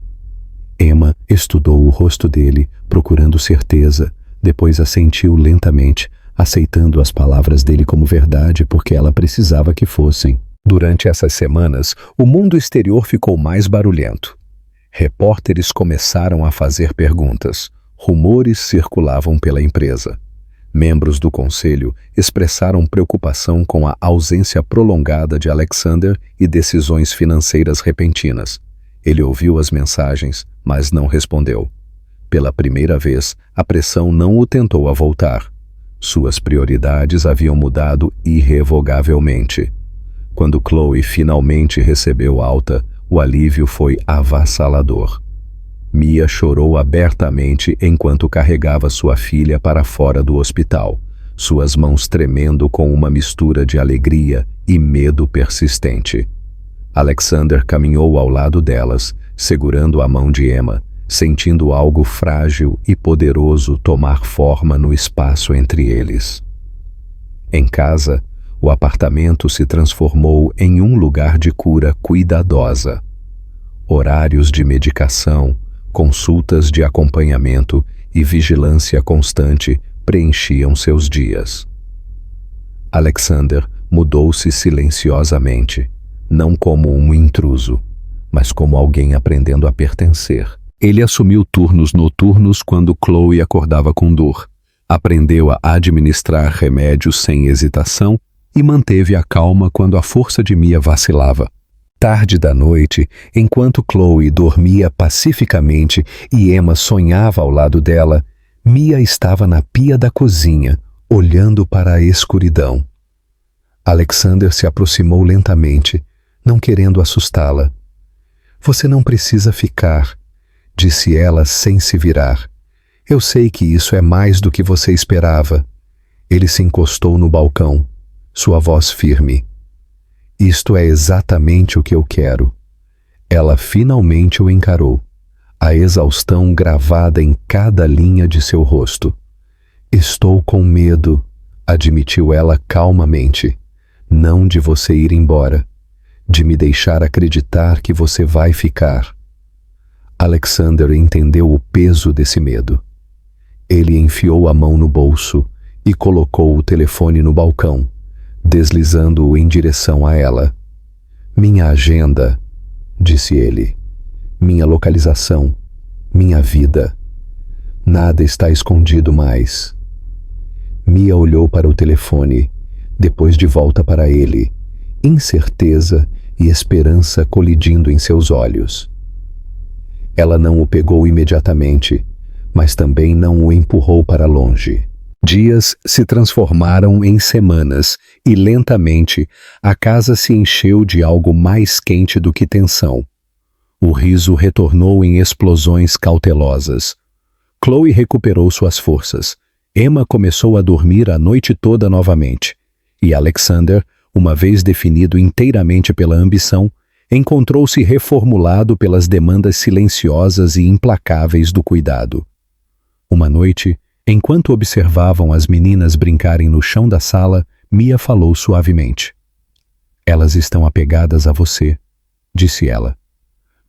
Emma estudou o rosto dele, procurando certeza, depois assentiu lentamente, aceitando as palavras dele como verdade porque ela precisava que fossem. Durante essas semanas, o mundo exterior ficou mais barulhento. Repórteres começaram a fazer perguntas. Rumores circulavam pela empresa. Membros do conselho expressaram preocupação com a ausência prolongada de Alexander e decisões financeiras repentinas. Ele ouviu as mensagens, mas não respondeu. Pela primeira vez, a pressão não o tentou a voltar. Suas prioridades haviam mudado irrevogavelmente. Quando Chloe finalmente recebeu alta, o alívio foi avassalador. Mia chorou abertamente enquanto carregava sua filha para fora do hospital, suas mãos tremendo com uma mistura de alegria e medo persistente. Alexander caminhou ao lado delas, segurando a mão de Emma, sentindo algo frágil e poderoso tomar forma no espaço entre eles. Em casa, o apartamento se transformou em um lugar de cura cuidadosa. Horários de medicação, consultas de acompanhamento e vigilância constante preenchiam seus dias. Alexander mudou-se silenciosamente, não como um intruso, mas como alguém aprendendo a pertencer. Ele assumiu turnos noturnos quando Chloe acordava com dor, aprendeu a administrar remédios sem hesitação e manteve a calma quando a força de Mia vacilava. Tarde da noite, enquanto Chloe dormia pacificamente e Emma sonhava ao lado dela, Mia estava na pia da cozinha, olhando para a escuridão. Alexander se aproximou lentamente, não querendo assustá-la. "Você não precisa ficar", disse ela sem se virar. "Eu sei que isso é mais do que você esperava." Ele se encostou no balcão, sua voz firme. "Isto é exatamente o que eu quero." Ela finalmente o encarou, a exaustão gravada em cada linha de seu rosto. "Estou com medo", admitiu ela calmamente. "Não de você ir embora, de me deixar acreditar que você vai ficar." Alexander entendeu o peso desse medo. Ele enfiou a mão no bolso e colocou o telefone no balcão, deslizando-o em direção a ela. "Minha agenda", disse ele. "Minha localização, minha vida. Nada está escondido mais." Mia olhou para o telefone, depois de volta para ele, incerteza e esperança colidindo em seus olhos. Ela não o pegou imediatamente, mas também não o empurrou para longe. Dias se transformaram em semanas e, lentamente, a casa se encheu de algo mais quente do que tensão. O riso retornou em explosões cautelosas. Chloe recuperou suas forças. Emma começou a dormir a noite toda novamente. E Alexander, uma vez definido inteiramente pela ambição, encontrou-se reformulado pelas demandas silenciosas e implacáveis do cuidado. Uma noite, enquanto observavam as meninas brincarem no chão da sala, Mia falou suavemente. "Elas estão apegadas a você", disse ela.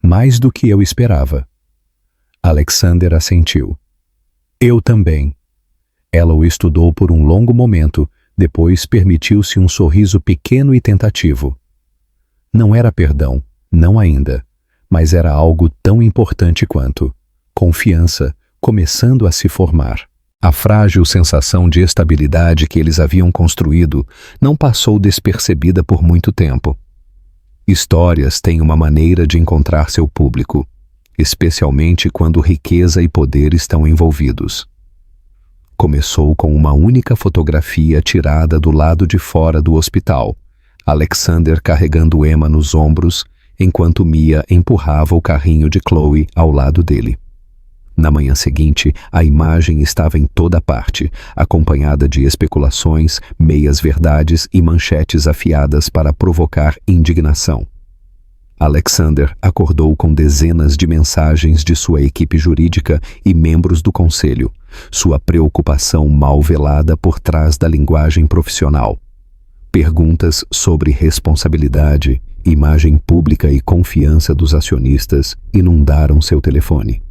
"Mais do que eu esperava." Alexander assentiu. "Eu também." Ela o estudou por um longo momento, depois permitiu-se um sorriso pequeno e tentativo. Não era perdão, não ainda, mas era algo tão importante quanto confiança começando a se formar. A frágil sensação de estabilidade que eles haviam construído não passou despercebida por muito tempo. Histórias têm uma maneira de encontrar seu público, especialmente quando riqueza e poder estão envolvidos. Começou com uma única fotografia tirada do lado de fora do hospital, Alexander carregando Emma nos ombros, enquanto Mia empurrava o carrinho de Chloe ao lado dele. Na manhã seguinte, a imagem estava em toda parte, acompanhada de especulações, meias-verdades e manchetes afiadas para provocar indignação. Alexander acordou com dezenas de mensagens de sua equipe jurídica e membros do conselho, sua preocupação mal velada por trás da linguagem profissional. Perguntas sobre responsabilidade, imagem pública e confiança dos acionistas inundaram seu telefone.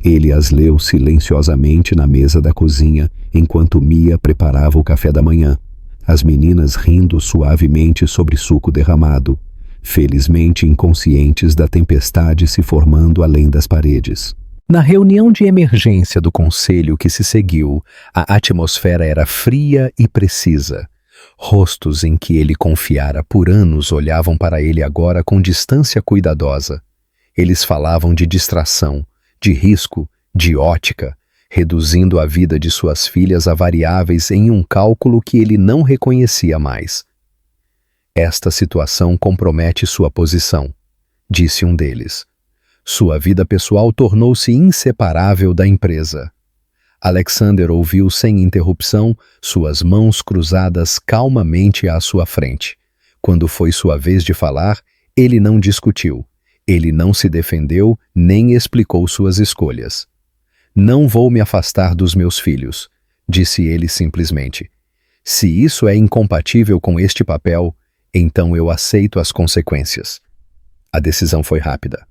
Ele as leu silenciosamente na mesa da cozinha enquanto Mia preparava o café da manhã, as meninas rindo suavemente sobre suco derramado, felizmente inconscientes da tempestade se formando além das paredes. Na reunião de emergência do conselho que se seguiu, a atmosfera era fria e precisa. Rostos em que ele confiara por anos olhavam para ele agora com distância cuidadosa. Eles falavam de distração, de risco, de ótica, reduzindo a vida de suas filhas a variáveis em um cálculo que ele não reconhecia mais. Esta situação compromete sua posição, disse um deles. Sua vida pessoal tornou-se inseparável da empresa. Alexander ouviu sem interrupção, suas mãos cruzadas calmamente à sua frente. Quando foi sua vez de falar, ele não discutiu. Ele não se defendeu nem explicou suas escolhas. Não vou me afastar dos meus filhos, disse ele simplesmente. Se isso é incompatível com este papel, então eu aceito as consequências. A decisão foi rápida.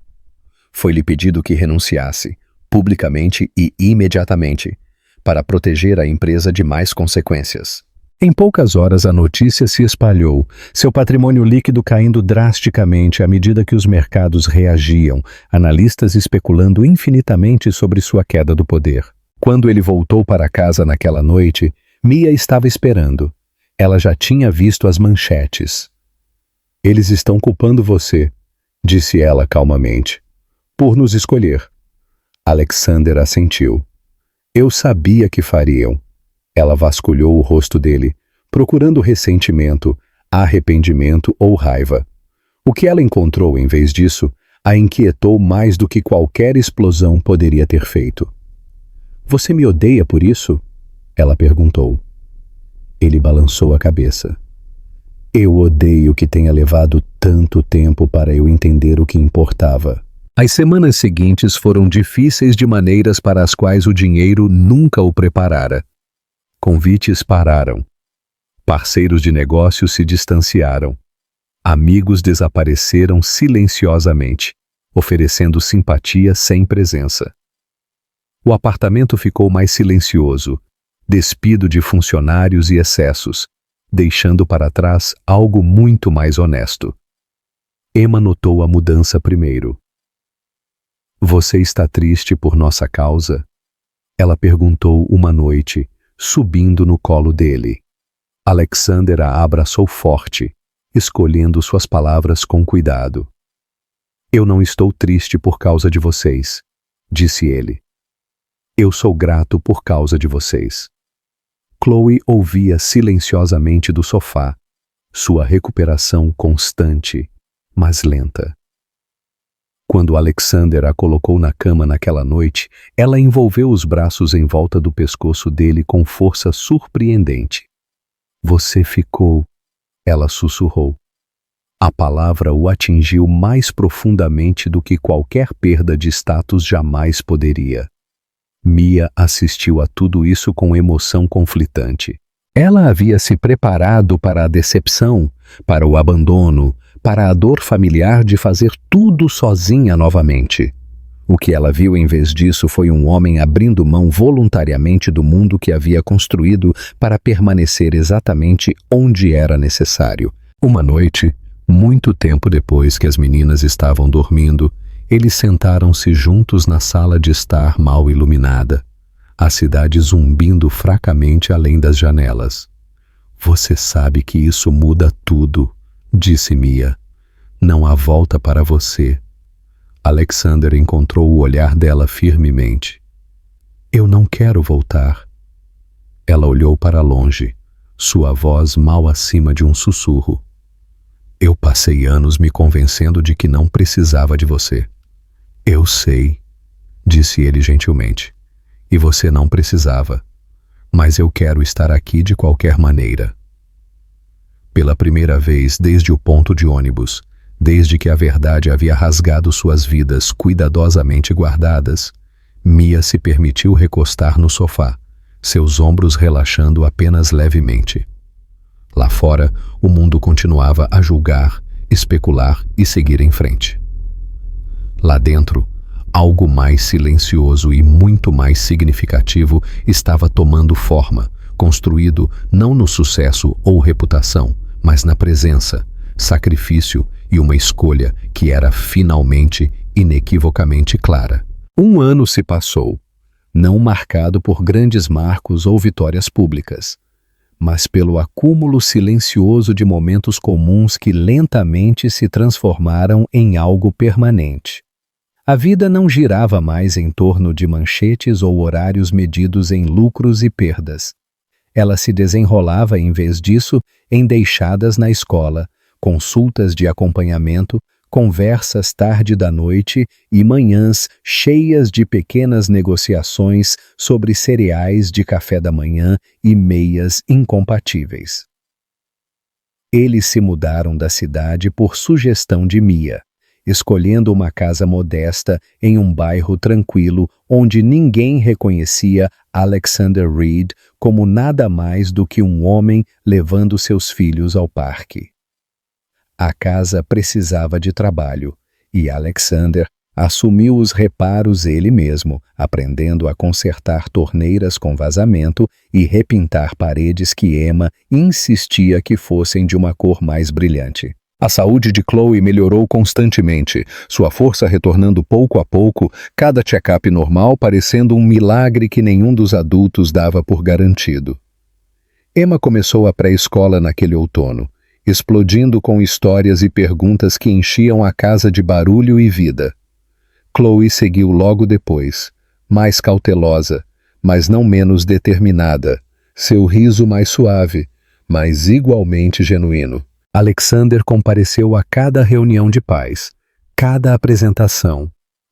Foi-lhe pedido que renunciasse, publicamente e imediatamente, para proteger a empresa de mais consequências. Em poucas horas a notícia se espalhou, seu patrimônio líquido caindo drasticamente à medida que os mercados reagiam, analistas especulando infinitamente sobre sua queda do poder. Quando ele voltou para casa naquela noite, Mia estava esperando. Ela já tinha visto as manchetes. "Eles estão culpando você", disse ela calmamente, "por nos escolher." Alexander assentiu. "Eu sabia que fariam." Ela vasculhou o rosto dele, procurando ressentimento, arrependimento ou raiva. O que ela encontrou em vez disso a inquietou mais do que qualquer explosão poderia ter feito. "Você me odeia por isso?" ela perguntou. Ele balançou a cabeça. "Eu odeio que tenha levado tanto tempo para eu entender o que importava." As semanas seguintes foram difíceis de maneiras para as quais o dinheiro nunca o preparara. Convites pararam. Parceiros de negócio se distanciaram. Amigos desapareceram silenciosamente, oferecendo simpatia sem presença. O apartamento ficou mais silencioso, despido de funcionários e excessos, deixando para trás algo muito mais honesto. Emma notou a mudança primeiro. "Você está triste por nossa causa?" ela perguntou uma noite, subindo no colo dele. Alexander a abraçou forte, escolhendo suas palavras com cuidado. "Eu não estou triste por causa de vocês", disse ele. "Eu sou grato por causa de vocês." Chloe ouvia silenciosamente do sofá, sua recuperação constante, mas lenta. Quando Alexander a colocou na cama naquela noite, ela envolveu os braços em volta do pescoço dele com força surpreendente. "Você ficou", ela sussurrou. A palavra o atingiu mais profundamente do que qualquer perda de status jamais poderia. Mia assistiu a tudo isso com emoção conflitante. Ela havia se preparado para a decepção, para o abandono, para a dor familiar de fazer tudo sozinha novamente. O que ela viu em vez disso foi um homem abrindo mão voluntariamente do mundo que havia construído para permanecer exatamente onde era necessário. Uma noite, muito tempo depois que as meninas estavam dormindo, eles sentaram-se juntos na sala de estar mal iluminada, a cidade zumbindo fracamente além das janelas. "Você sabe que isso muda tudo", disse Mia. "Não há volta para você." Alexander encontrou o olhar dela firmemente. "Eu não quero voltar." Ela olhou para longe, sua voz mal acima de um sussurro. "Eu passei anos me convencendo de que não precisava de você." "Eu sei", disse ele gentilmente, "e você não precisava. Mas eu quero estar aqui de qualquer maneira." Pela primeira vez desde o ponto de ônibus, desde que a verdade havia rasgado suas vidas cuidadosamente guardadas, Mia se permitiu recostar no sofá, seus ombros relaxando apenas levemente. Lá fora, o mundo continuava a julgar, especular e seguir em frente. Lá dentro, algo mais silencioso e muito mais significativo estava tomando forma, construído não no sucesso ou reputação, mas na presença, sacrifício e uma escolha que era finalmente, inequivocamente clara. 1 ano se passou, não marcado por grandes marcos ou vitórias públicas, mas pelo acúmulo silencioso de momentos comuns que lentamente se transformaram em algo permanente. A vida não girava mais em torno de manchetes ou horários medidos em lucros e perdas. Ela se desenrolava, em vez disso, em deixadas na escola, consultas de acompanhamento, conversas tarde da noite e manhãs cheias de pequenas negociações sobre cereais de café da manhã e meias incompatíveis. Eles se mudaram da cidade por sugestão de Mia, escolhendo uma casa modesta em um bairro tranquilo onde ninguém reconhecia Alexander Reed como nada mais do que um homem levando seus filhos ao parque. A casa precisava de trabalho e Alexander assumiu os reparos ele mesmo, aprendendo a consertar torneiras com vazamento e repintar paredes que Emma insistia que fossem de uma cor mais brilhante. A saúde de Chloe melhorou constantemente, sua força retornando pouco a pouco, cada check-up normal parecendo um milagre que nenhum dos adultos dava por garantido. Emma começou a pré-escola naquele outono, explodindo com histórias e perguntas que enchiam a casa de barulho e vida. Chloe seguiu logo depois, mais cautelosa, mas não menos determinada, seu riso mais suave, mas igualmente genuíno. Alexander compareceu a cada reunião de pais, cada apresentação,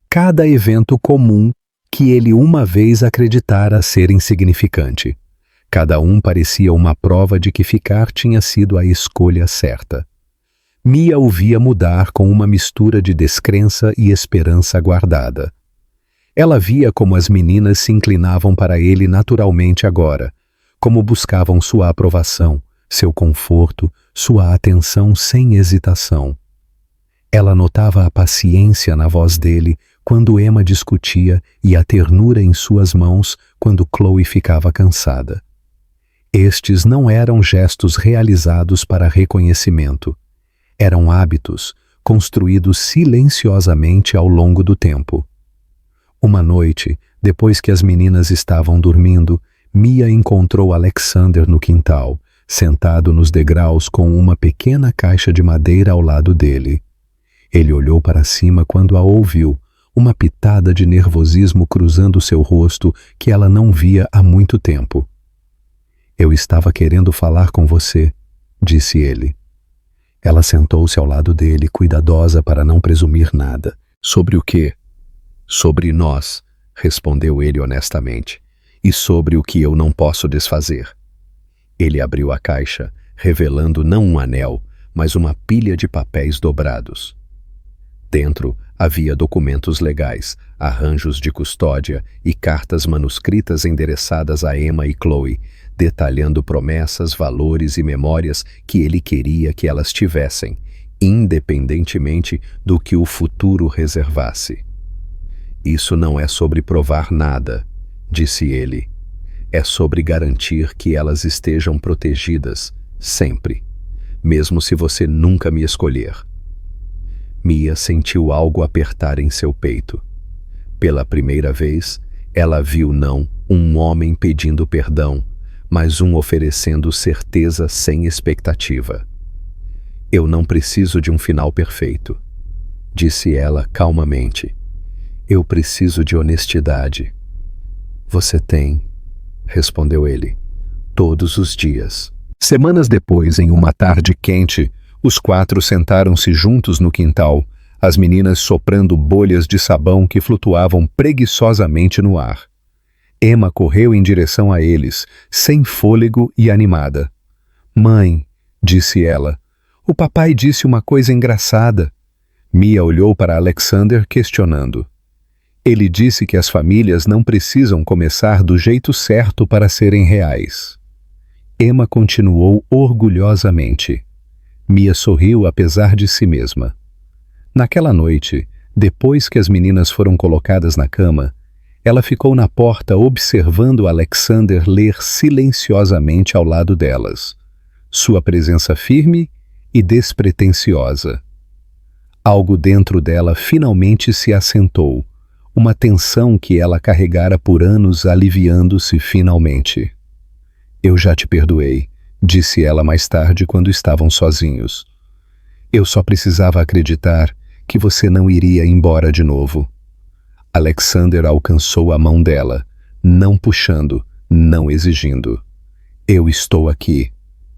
cada evento comum que ele uma vez acreditara ser insignificante. Cada um parecia uma prova de que ficar tinha sido a escolha certa. Mia o via mudar com uma mistura de descrença e esperança guardada. Ela via como as meninas se inclinavam para ele naturalmente agora, como buscavam sua aprovação, seu conforto, sua atenção sem hesitação. Ela notava a paciência na voz dele quando Emma discutia e a ternura em suas mãos quando Chloe ficava cansada. Estes não eram gestos realizados para reconhecimento. Eram hábitos construídos silenciosamente ao longo do tempo. Uma noite, depois que as meninas estavam dormindo, Mia encontrou Alexander no quintal, sentado nos degraus com uma pequena caixa de madeira ao lado dele. Ele olhou para cima quando a ouviu, uma pitada de nervosismo cruzando seu rosto que ela não via há muito tempo. "Eu estava querendo falar com você", disse ele. Ela sentou-se ao lado dele, cuidadosa para não presumir nada. "Sobre o quê?" "Sobre nós", respondeu ele honestamente, "e sobre o que eu não posso desfazer." Ele abriu a caixa, revelando não um anel, mas uma pilha de papéis dobrados. Dentro havia documentos legais, arranjos de custódia e cartas manuscritas endereçadas a Emma e Chloe, detalhando promessas, valores e memórias que ele queria que elas tivessem, independentemente do que o futuro reservasse. "Isso não é sobre provar nada", disse ele. "É sobre garantir que elas estejam protegidas, sempre, mesmo se você nunca me escolher." Mia sentiu algo apertar em seu peito. Pela primeira vez, ela viu não um homem pedindo perdão, mas um oferecendo certeza sem expectativa. "Eu não preciso de um final perfeito", disse ela calmamente. "Eu preciso de honestidade." "Você tem", respondeu ele, "todos os dias." Semanas depois, em uma tarde quente, os quatro sentaram-se juntos no quintal, as meninas soprando bolhas de sabão que flutuavam preguiçosamente no ar. Emma correu em direção a eles, sem fôlego e animada. "Mãe", disse ela, "o papai disse uma coisa engraçada." Mia olhou para Alexander questionando. "Ele disse que as famílias não precisam começar do jeito certo para serem reais." Emma continuou orgulhosamente. Mia sorriu apesar de si mesma. Naquela noite, depois que as meninas foram colocadas na cama, ela ficou na porta observando Alexander ler silenciosamente ao lado delas, sua presença firme e despretensiosa. Algo dentro dela finalmente se assentou, uma tensão que ela carregara por anos aliviando-se finalmente. "Eu já te perdoei", disse ela mais tarde quando estavam sozinhos. "Eu só precisava acreditar que você não iria embora de novo." Alexander alcançou a mão dela, não puxando, não exigindo. Eu estou aqui,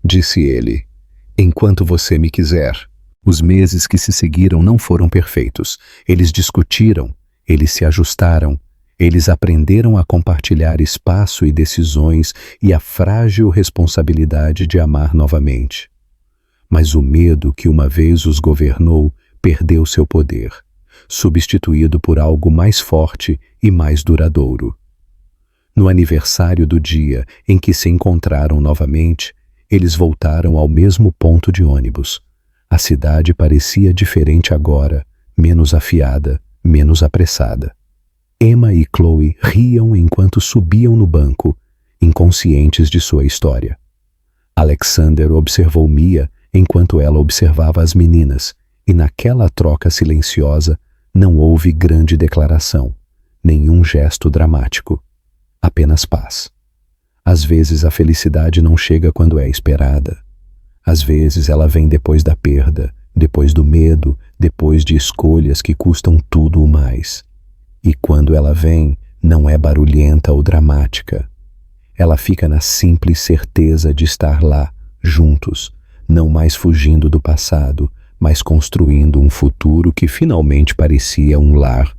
disse ele, enquanto você me quiser. Os meses que se seguiram não foram perfeitos. Eles discutiram, eles se ajustaram, eles aprenderam a compartilhar espaço e decisões e a frágil responsabilidade de amar novamente. Mas o medo que uma vez os governou perdeu seu poder, substituído por algo mais forte e mais duradouro. No aniversário do dia em que se encontraram novamente, eles voltaram ao mesmo ponto de ônibus. A cidade parecia diferente agora, menos afiada, menos apressada. Emma e Chloe riam enquanto subiam no banco, inconscientes de sua história. Alexander observou Mia enquanto ela observava as meninas, e naquela troca silenciosa não houve grande declaração, nenhum gesto dramático, apenas paz. Às vezes a felicidade não chega quando é esperada. Às vezes ela vem depois da perda, depois do medo, depois de escolhas que custam tudo o mais. E quando ela vem, não é barulhenta ou dramática. Ela fica na simples certeza de estar lá, juntos, não mais fugindo do passado, mas construindo um futuro que finalmente parecia um lar